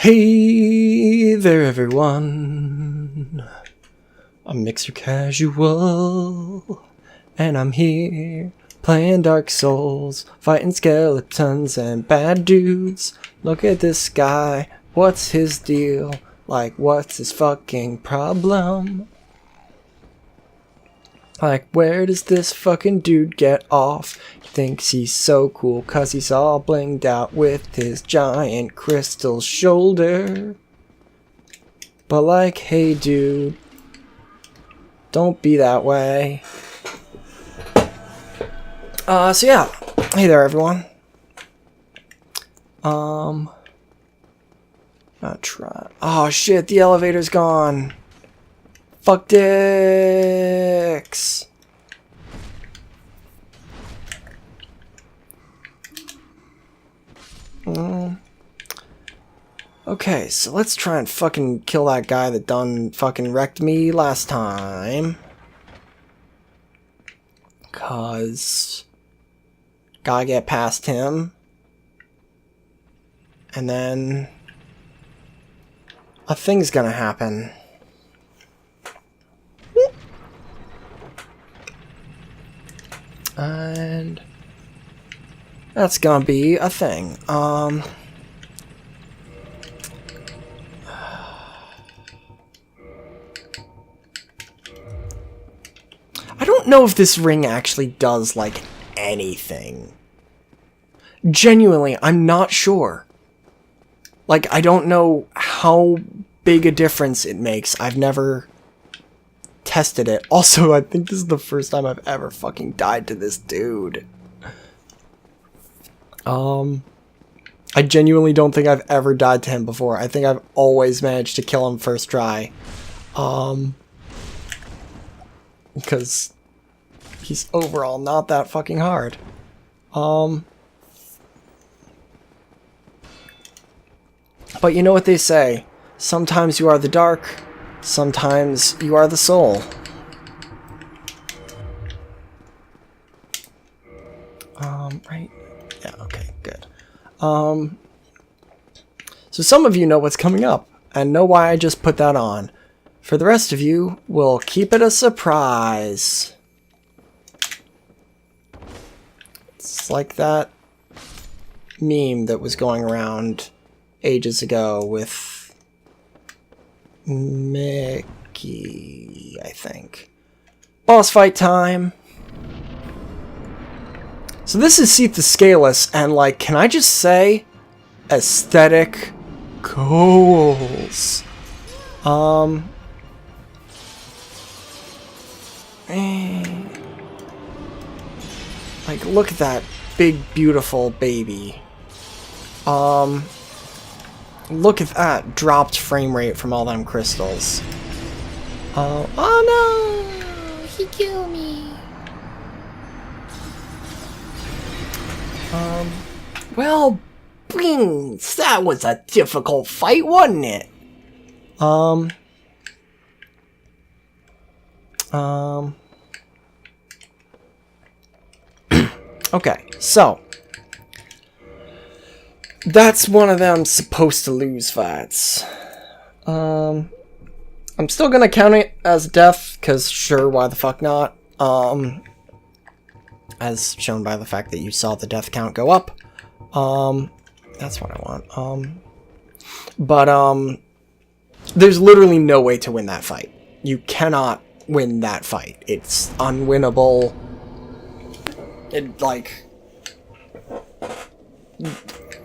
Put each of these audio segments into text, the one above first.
Hey there everyone, I'm Mixter Casual, and I'm here playing Dark Souls, fighting skeletons and bad dudes. Look at this guy, what's his deal? Like, what's his fucking problem? Like, where does this fucking dude get off? He thinks he's so cool cause he's all blinged out with his giant crystal shoulder. But like, hey dude, don't be that way. So yeah, hey there everyone. Not try. Oh shit, the elevator's gone. Fuck dicks. Okay, so let's try and fucking kill that guy that done fucking wrecked me last time. Cause gotta get past him. And then a thing's gonna happen. And that's gonna be a thing. I don't know if this ring actually does, like, anything. Genuinely, I'm not sure. Like, I don't know how big a difference it makes. I've never tested it. Also, I think this is the first time I've ever fucking died to this dude. I genuinely don't think I've ever died to him before. I think I've always managed to kill him first try. Because he's overall not that fucking hard. But you know what they say, sometimes you are the dark, sometimes you are the soul. Right? Yeah, okay, good. So some of you know what's coming up, and know why I just put that on. For the rest of you, we'll keep it a surprise. It's like that meme that was going around ages ago with Mickey, I think. Boss fight time! So this is Seath the Scaleless, and like, can I just say, aesthetic goals. Like, look at that big, beautiful baby. Look at that dropped frame rate from all them crystals. Oh no! He killed me. Well, beans, that was a difficult fight, wasn't it? Okay, so that's one of them supposed to lose fights. I'm still gonna count it as death, cause sure, why the fuck not? As shown by the fact that you saw the death count go up. That's what I want. But there's literally no way to win that fight. You cannot win that fight. It's unwinnable. It, like,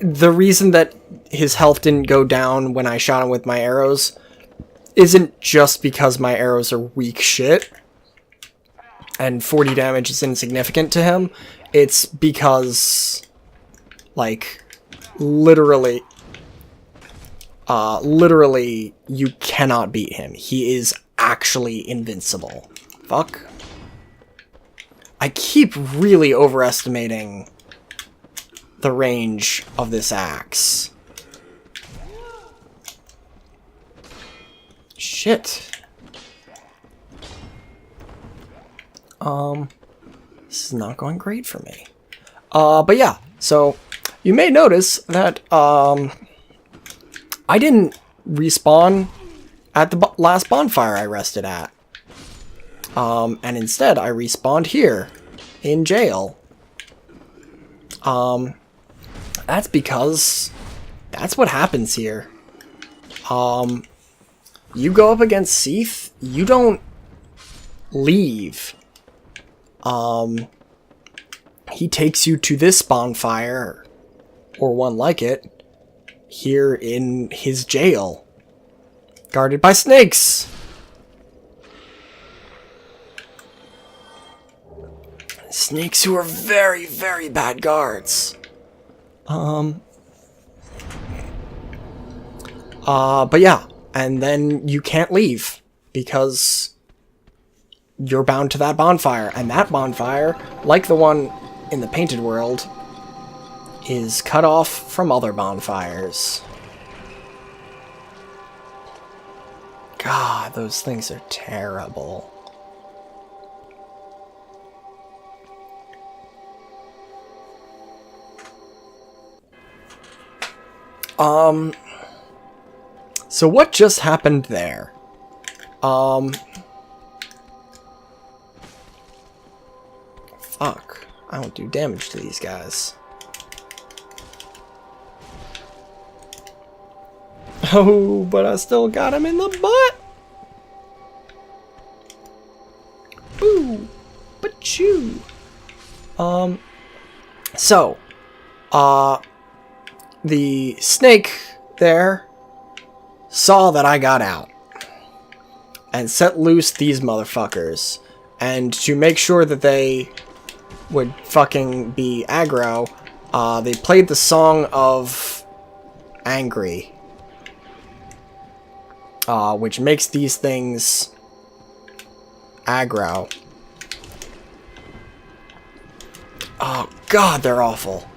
the reason that his health didn't go down when I shot him with my arrows isn't just because my arrows are weak shit and 40 damage is insignificant to him. It's because, like, literally, you cannot beat him. He is actually invincible. Fuck. I keep really overestimating the range of this axe. Shit. This is not going great for me. But yeah, so you may notice that I didn't respawn at the last bonfire I rested at. And instead I respawned here in jail. That's because that's what happens here. You go up against Seath, you don't leave. He takes you to this bonfire, or one like it, here in his jail, guarded by snakes. Snakes who are very, very bad guards. But yeah, and then you can't leave because you're bound to that bonfire, and that bonfire, like the one in the Painted World, is cut off from other bonfires. God, those things are terrible. So what just happened there? Fuck. I don't do damage to these guys. Oh, but I still got him in the butt! Boo! But-choo! So, the snake there saw that I got out and set loose these motherfuckers, and to make sure that they would fucking be aggro, they played the song of Angry, which makes these things aggro. Oh god, they're awful.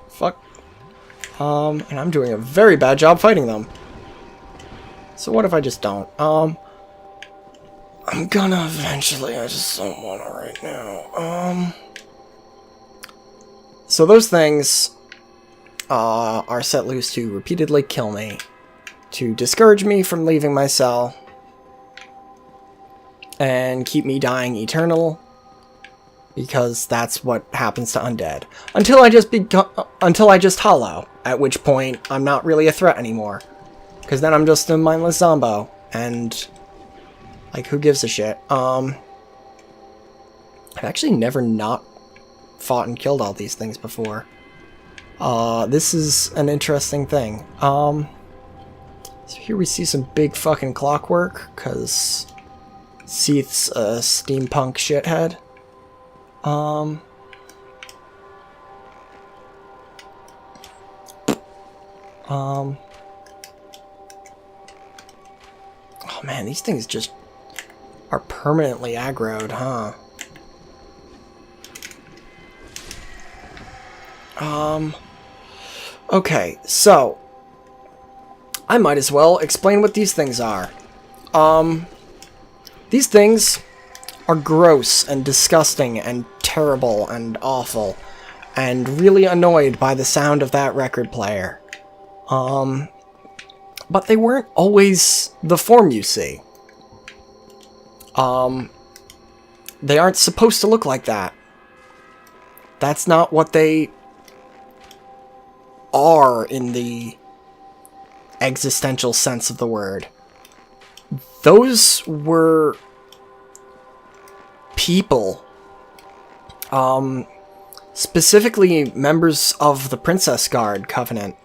Fuck. And I'm doing a very bad job fighting them. So what if I just don't? I'm gonna eventually, I just don't want to right now. So those things are set loose to repeatedly kill me, to discourage me from leaving my cell, and keep me dying eternal, because that's what happens to undead. Until I just hollow, at which point I'm not really a threat anymore. Because then I'm just a mindless zombo, and, like, who gives a shit? I've actually never not fought and killed all these things before. This is an interesting thing. So here we see some big fucking clockwork, because Seath's a steampunk shithead. Oh man, these things just are permanently aggroed, huh? Okay, so I might as well explain what these things are. These things are gross and disgusting and terrible and awful, and really annoyed by the sound of that record player. But they weren't always the form you see. They aren't supposed to look like that. That's not what they are in the existential sense of the word. Those were people. Specifically members of the Princess Guard Covenant.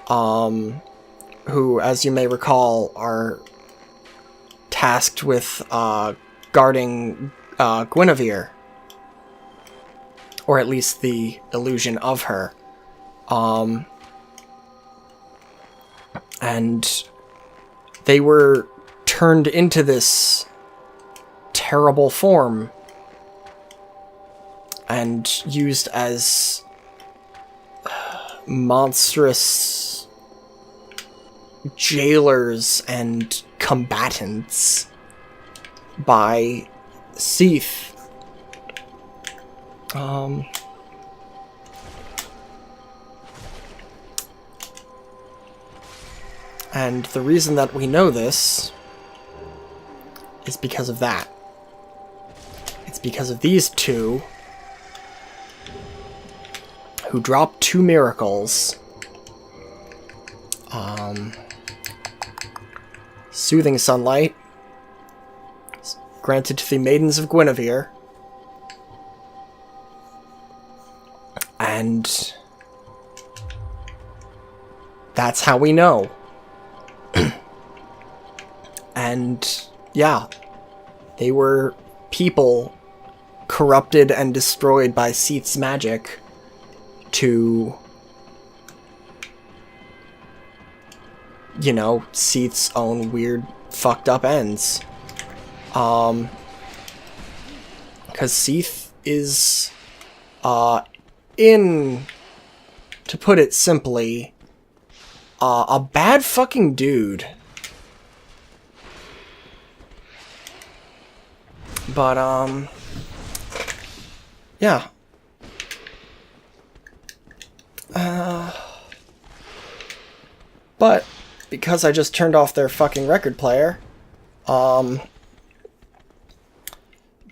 Who, as you may recall, are tasked with guarding Guinevere, or at least the illusion of her. And they were turned into this terrible form and used as monstrous jailers and combatants by Seath And the reason that we know this is because of that. It's because of these two who dropped 2 miracles. Soothing Sunlight, granted to the Maidens of Guinevere. And that's how we know. And yeah, they were people corrupted and destroyed by Seath's magic to, you know, Seath's own weird fucked up ends. Because Seath is, to put it simply, a bad fucking dude. But, yeah. But, because I just turned off their fucking record player,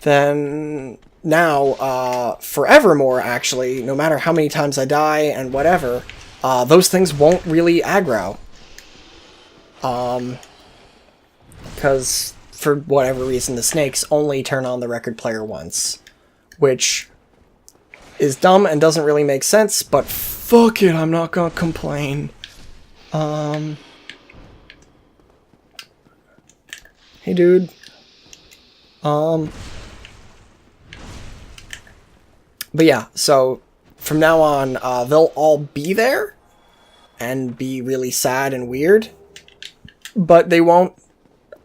then now, forevermore, actually, no matter how many times I die and whatever, those things won't really aggro. Because, for whatever reason, the snakes only turn on the record player once. Which is dumb and doesn't really make sense, but fuck it, I'm not gonna complain. Hey, dude. But yeah, so from now on, they'll all be there and be really sad and weird, but they won't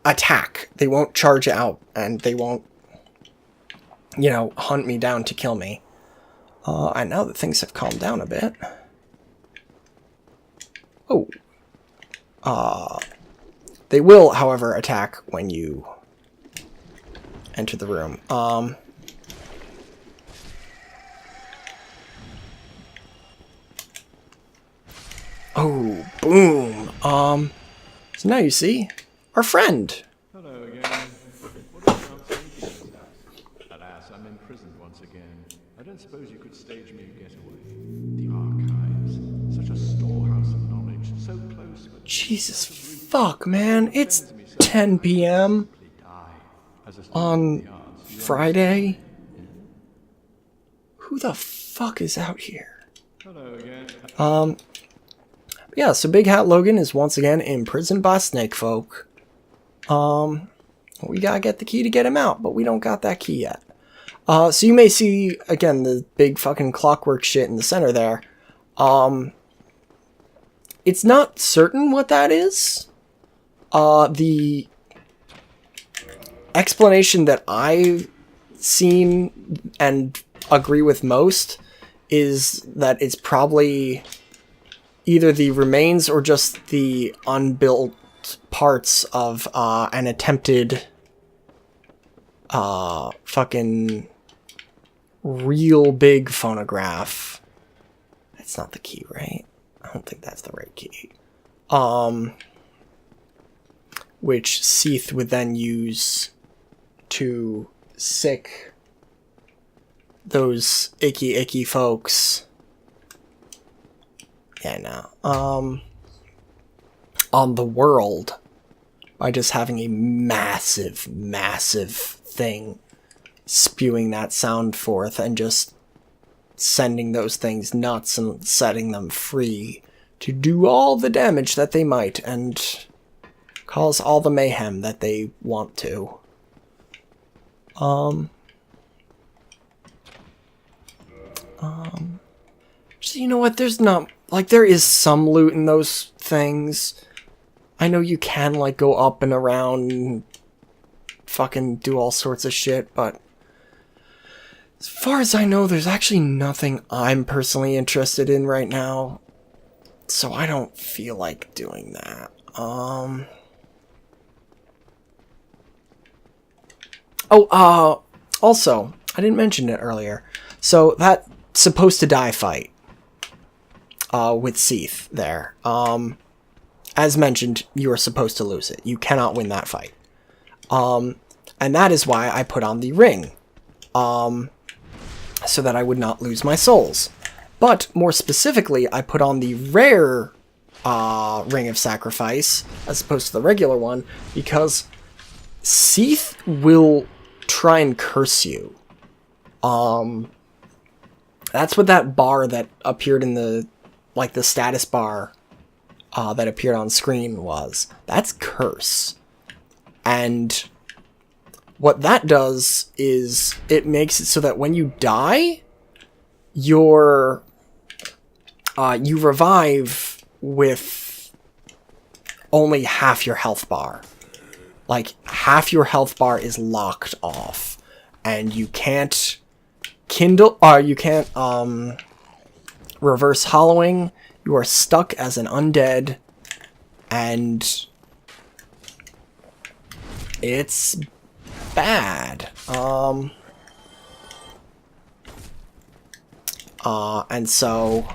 attack. They won't charge out, and they won't, you know, hunt me down to kill me. And now that things have calmed down a bit. Oh. They will, however, attack when you enter the room. Oh, boom. So now you see our friend. Hello again. What is your thinking? Alas, I'm imprisoned once again. I don't suppose you could stage me a getaway. The archives, such a storehouse of knowledge, so close. Jesus fuck, man. It's 10 p.m. on Friday. Who the fuck is out here? Hello again. Yeah, so Big Hat Logan is once again imprisoned by snake folk. We gotta get the key to get him out, but we don't got that key yet. So you may see, again, the big fucking clockwork shit in the center there. It's not certain what that is. The explanation that I've seen and agree with most is that it's probably either the remains or just the unbuilt parts of an attempted fucking real big phonograph. That's not the key, right? I don't think that's the right key. Which Seath would then use to sick those icky folks. Yeah, no. On the world by just having a massive thing spewing that sound forth and just sending those things nuts and setting them free to do all the damage that they might and cause all the mayhem that they want to. So you know what, there's not, like, there is some loot in those things. I know you can, like, go up and around and fucking do all sorts of shit, but as far as I know, there's actually nothing I'm personally interested in right now, so I don't feel like doing that. Also, I didn't mention it earlier. So that supposed to die fight with Seath there. As mentioned, you are supposed to lose it. You cannot win that fight. And that is why I put on the ring. So that I would not lose my souls. But more specifically, I put on the rare Ring of Sacrifice as opposed to the regular one because Seath will try and curse you. That's what that bar that appeared in the status bar that appeared on screen was. That's curse. And what that does is it makes it so that when you die, you revive with only half your health bar. Like, half your health bar is locked off. And you can't reverse hollowing. You are stuck as an undead. And it's bad. And so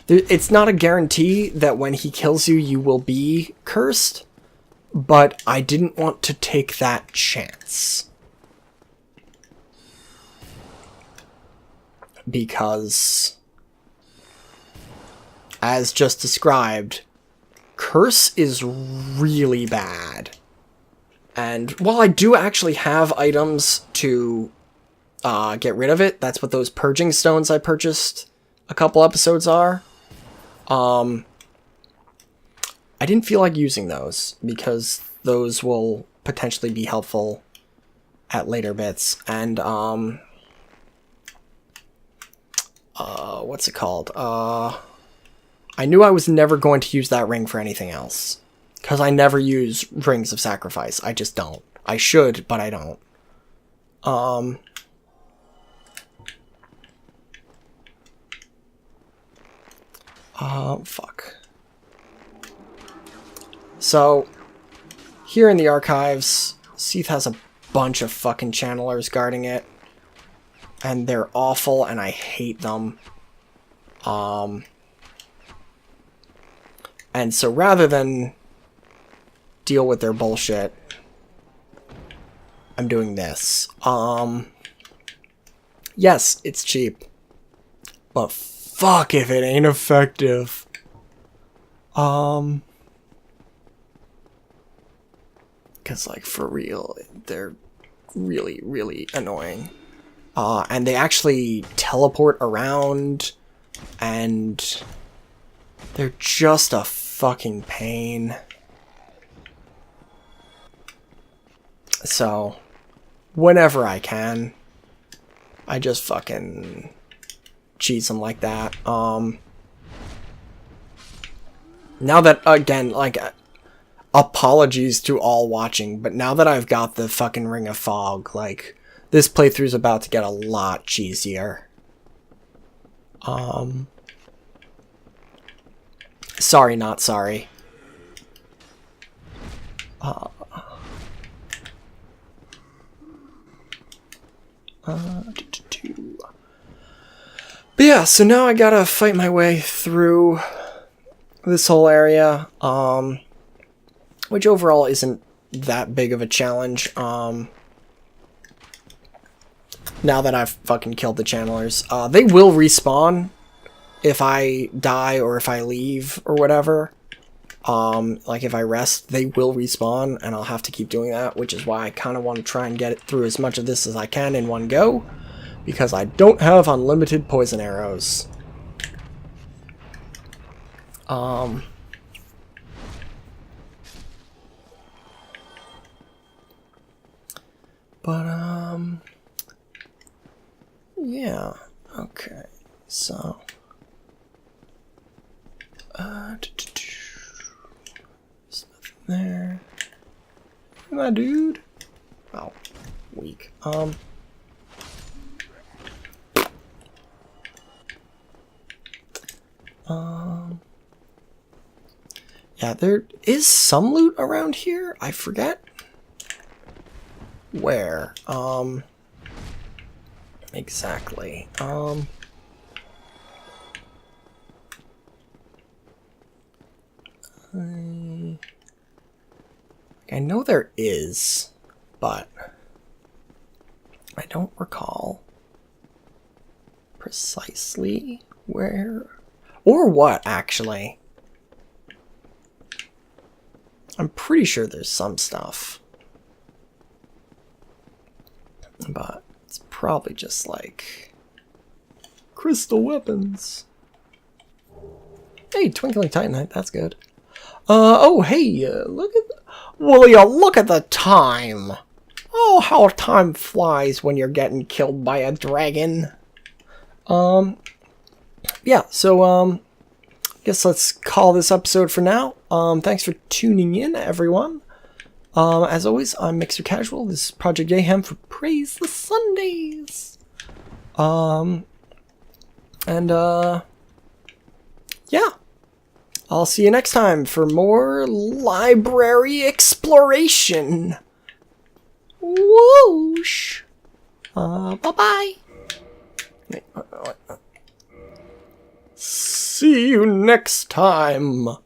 it's not a guarantee that when he kills you, you will be cursed, but I didn't want to take that chance. Because, as just described, curse is really bad. And while I do actually have items to get rid of it, that's what those purging stones I purchased a couple episodes are. I didn't feel like using those because those will potentially be helpful at later bits. And what's it called? I knew I was never going to use that ring for anything else. Because I never use Rings of Sacrifice. I just don't. I should, but I don't. Fuck. So, here in the archives, Seath has a bunch of fucking channelers guarding it. And they're awful, and I hate them. And so rather than deal with their bullshit, I'm doing this. Yes, it's cheap. But fuck if it ain't effective. Cause like for real, they're really, really annoying. And they actually teleport around, and they're just a fucking pain. So, whenever I can, I just fucking cheese them like that. Now that, again, like, apologies to all watching, but now that I've got the fucking Ring of Fog, like, this playthrough's about to get a lot cheesier. Sorry, not sorry. But yeah, so now I gotta fight my way through this whole area, which overall isn't that big of a challenge, now that I've fucking killed the channelers. They will respawn if I die or if I leave or whatever. Like if I rest, they will respawn, and I'll have to keep doing that, which is why I kind of want to try and get it through as much of this as I can in one go, because I don't have unlimited poison arrows. Yeah, okay, so, there's nothing there. My dude. Oh, weak. Yeah, there is some loot around here. I forget where. Exactly. I know there is, but I don't recall precisely where or what, actually. I'm pretty sure there's some stuff, but it's probably just like crystal weapons. Hey, Twinkling Titanite, that's good. Oh, hey, look at... Will you look at the time? Oh, how time flies when you're getting killed by a dragon. Yeah, so, guess let's call this episode for now. Thanks for tuning in, everyone. As always, I'm Mixter Casual. This is Project Yayhem for Praise the Sundays. Yeah. I'll see you next time for more library exploration. Whoosh. Bye-bye. See you next time.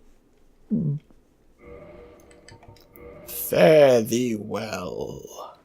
Fare thee well.